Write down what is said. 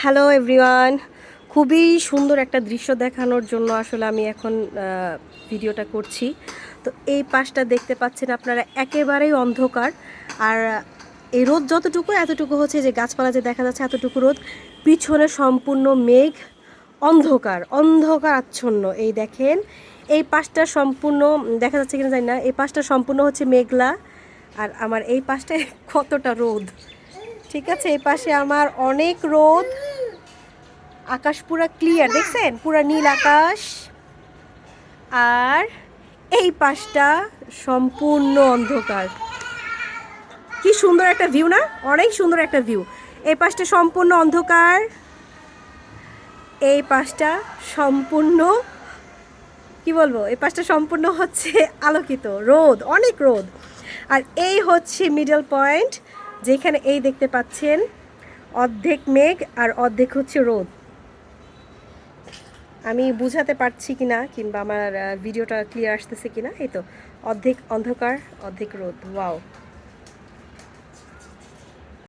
Hello everyone, খুবই সুন্দর একটা দৃশ্য দেখানোর জন্য আসলে আমি এখন ভিডিওটা করছি। তো এই পাশটা দেখতে পাচ্ছেন আপনারা, একেবারেই অন্ধকার। আর এই রোদ যতটুকু এতটুকু হচ্ছে যে গাছপালা যে দেখা যাচ্ছে এতটুকু রোদ, পিছনে সম্পূর্ণ মেঘ, অন্ধকার অন্ধকার আচ্ছন্ন। এই দেখেন এই পাশটা সম্পূর্ণ দেখা যাচ্ছে কিনা জানি না, এই পাশটা সম্পূর্ণ হচ্ছে মেঘলা। আর আমার এই পাশটায় কতটা রোদ, ঠিক আছে, এই পাশে আমার অনেক রোদ। আকাশ পুরা ক্লিয়ার, দেখছেন, পুরা নীল আকাশ। আর এই পাশটা সম্পূর্ণ অন্ধকার। কি সুন্দর একটা ভিউ না, অনেক সুন্দর একটা ভিউ। এই পাশটা সম্পূর্ণ অন্ধকার, এই পাশটা সম্পূর্ণ, কি বলবো, এই পাশটা সম্পূর্ণ হচ্ছে আলোকিত, রোদ, অনেক রোদ। আর এই হচ্ছে মিডল পয়েন্ট, যেখানে এই দেখতে পাচ্ছেন অর্ধেক মেঘ আর অর্ধেক হচ্ছে রোদ। আমি বুঝাতে পারছি কিনা, কিংবা আমার ভিডিওটা ক্লিয়ার আসতেছে কিনা, এই তো অর্ধেক অন্ধকার অর্ধেক রোদ। ওয়াও।